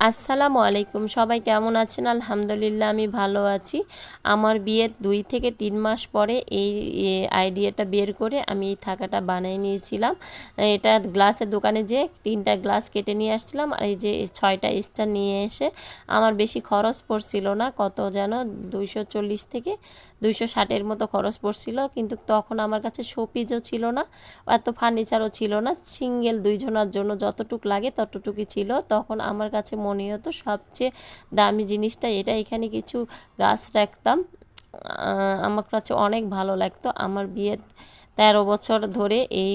আসসালামু আলাইকুম, সবাই কেমন আছেন? আলহামদুলিল্লাহ আমি ভালো আছি। আমার বিয়ের 2 থেকে 3 মাস পরে এই আইডিয়াটা বের করে আমি এই থাকাটা বানিয়ে নিয়েছিলাম। এটা গ্লাসের দোকানে যে 3টা গ্লাস কেটে নিয়ে আসছিলাম, আর এই যে 6টা স্টার নিয়ে এসে আমার বেশি খরচ পড়ছিল না, কত যেন 240 থেকে 260-এর মতো খরচ পড়ছিল। কিন্তু তখন আমার কাছে শোপিসও ছিল না, এত ফার্নিচারও ছিল না, সিঙ্গেল 2 জনের জন্য যতটুকু লাগে ততটুকুই ছিল। তখন আমার কাছে মনে হতো সবচেয়ে দামি জিনিসটা এটা। এখানে কিছু গাছ রাখতাম, আমার কাছে অনেক ভালো লাগতো। আমার বিয়ের 13 বছর ধরে এই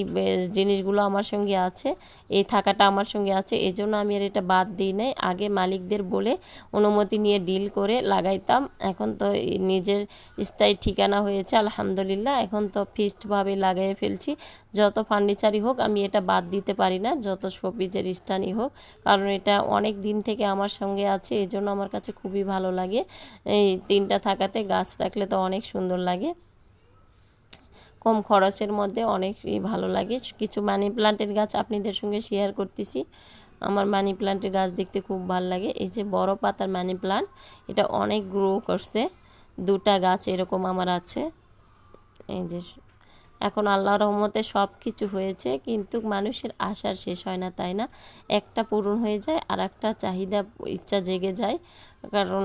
জিনিসগুলো আমার সঙ্গে আছে, এই থাকাটা আমার সঙ্গে আছে, এই জন্য আমি আর এটা বাদ দিই নাই। আগে মালিকদের বলে অনুমতি নিয়ে ডিল করে লাগাইতাম, এখন তো নিজের স্থায়ী ঠিকানা হয়েছে আলহামদুলিল্লাহ। এখন তো ফিক্সডভাবে লাগাই ফেলছি। যত ফার্নিচারই হোক আমি এটা বাদ দিতে পারি না, যত শোপিসের স্থানই হোক, কারণ এটা অনেক দিন থেকে আমার সঙ্গে আছে, এই জন্য আমার কাছে খুবই ভালো লাগে। এই 3টা থাকাতে গাছ রাখলে তো অনেক সুন্দর লাগে, কম খরচের মধ্যে অনেকই ভালো লাগে। কিছু মানি প্লান্টের গাছ আপনাদের সঙ্গে শেয়ার করতেছি। আমার মানি প্লান্টের গাছ দেখতে খুব ভালো লাগে। এই যে বড় পাতার মানি প্লান্ট, এটা অনেক গ্রো করছে, 2টা গাছ এরকম আমার আছে। এই যে এখন আল্লাহর রহমতে সব কিছু হয়েছে, কিন্তু মানুষের আশার শেষ হয় না, তাই না? একটা পূরণ হয়ে যায় আর একটা চাহিদা ইচ্ছা জেগে যায়, কারণ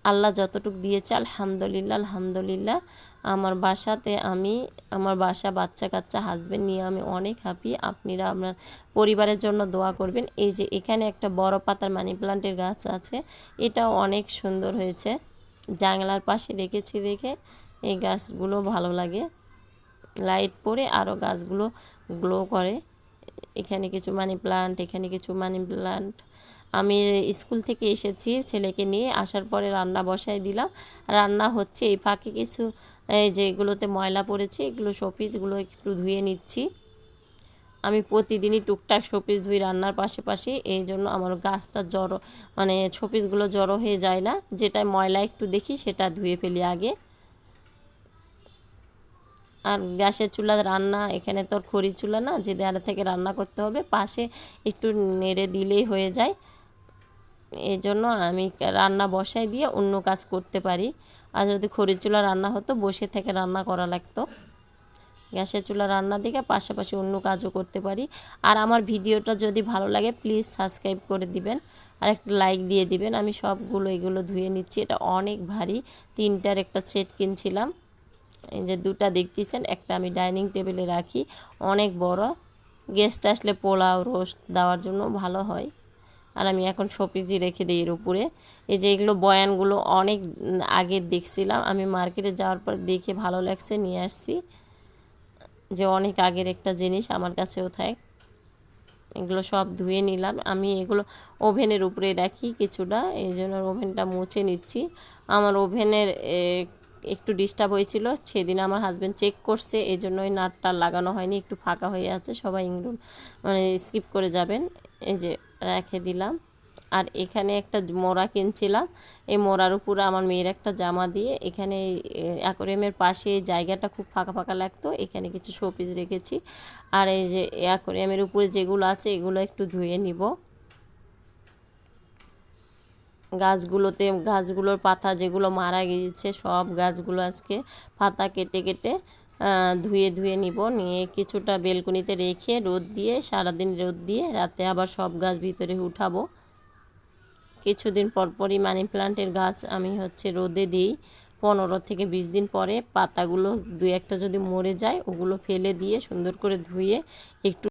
আল্লাহ যতটুকু দিয়েছে আলহামদুলিল্লাহ আলহামদুলিল্লাহ। আমার বাসাতে আমি, আমার বাসা, বাচ্চা কাচ্চা, হাজব্যান্ড নিয়ে আমি অনেক হ্যাপি। আপনারা আপনার পরিবারের জন্য দোয়া করবেন। এই যে এখানে একটা বড় পাতার মানি প্লান্টের গাছ আছে, এটাও অনেক সুন্দর হয়েছে। জানলার পাশে রেখেছি দেখে এই গাছগুলো ভালো লাগে, লাইট পড়ে আরও গাছগুলো গ্লো করে। এখানে কিছু মানি প্লান্ট, এখানে কিছু মানি প্লান্ট। আমি স্কুল থেকে এসেছি, ছেলেকে নিয়ে আসার পরে রান্না বসাই দিলাম, রান্না হচ্ছে। এই ফাঁকে কিছু এই যে এগুলোতে ময়লা পড়েছে, এগুলো শোপিসগুলো একটু ধুয়ে নিচ্ছি। আমি প্রতিদিনই টুকটাক শোপিস ধুই রান্নার পাশাপাশি, এই জন্য আমার গাছটা জড়ো, মানে শোপিসগুলো জড়ো হয়ে যায় না। যেটা ময়লা একটু দেখি সেটা ধুয়ে ফেলি আগে। আর গ্যাসের চুলা রান্না, এখানে তোর খড়ি চুলা না, যে দেয়ালে থেকে রান্না করতে হবে, পাশে একটু নেড়ে দিলেই হয়ে যায়। এই জন্য আমি রান্না বসাই দিয়ে অন্য কাজ করতে পারি। আর যদি খড়ির চুলা রান্না হতো বসে থেকে রান্না করা লাগতো, গ্যাসের চুলা রান্না দিকে পাশাপাশি অন্য কাজও করতে পারি। আর আমার ভিডিওটা যদি ভালো লাগে প্লিজ সাবস্ক্রাইব করে দিবেন আর একটা লাইক দিয়ে দিবেন। আমি সবগুলো এগুলো ধুয়ে নিচ্ছি, এটা অনেক ভারী, 3টার একটা সেট কিনছিলাম। এই যে 2টা দেখতেছেন, একটা আমি ডাইনিং টেবিলে রাখি, অনেক বড়, গেস্ট আসলে পোলাও রোস্ট দেওয়ার জন্য ভালো হয়। আর আমি এখন শোপিসই রেখে দিই এর উপরে। এই যে এগুলো বয়ানগুলো অনেক আগে দেখছিলাম, আমি মার্কেটে যাওয়ার পর দেখে ভালো লাগছে, নিয়ে আসছি। যে অনেক আগের একটা জিনিস আমার কাছেও থাক। এগুলো সব ধুয়ে নিলাম। আমি এগুলো ওভেনের উপরে রাখি কিছুটা, এই জন্য ওভেনটা মুছে নিচ্ছি। আমার ওভেনের একটু ডিস্টার্ব হয়েছিল, সেদিন আমার হাজব্যান্ড চেক করছে, এই জন্য ওই নাটটা লাগানো হয়নি, একটু ফাঁকা হয়ে আছে, সবাই মানে স্কিপ করে যাবেন। এই যে রেখে দিলাম। আর এখানে একটা মোড়া কিনছিলাম, এই মোড়ার উপরে আমার মেয়ের একটা জামা দিয়ে, এখানে অ্যাকোরিয়ামের পাশে জায়গাটা খুব ফাঁকা ফাঁকা লাগতো, এখানে কিছু শোপিস রেখেছি। আর এই যে অ্যাকোরিয়ামের উপরে যেগুলো আছে এগুলো একটু ধুয়ে নিব। গাছগুলোর পাতা যেগুলো মারা গিয়েছে সব গাছগুলো আজকে পাতা কেটে কেটে ধুয়ে ধুয়ে নিব, নিয়ে কিছুটা বেলকনিতে রেখে রোদ দিয়ে, সারাদিন রোদ দিয়ে রাতে আবার সব গাছ ভিতরে উঠাবো। কিছুদিন পরপরই মানি প্লান্টের গাছ আমি রোদে দিই, 15 থেকে 20 দিন পরে পাতাগুলো 2-1টা যদি মরে যায় ওগুলো ফেলে দিয়ে সুন্দর করে ধুয়ে একটু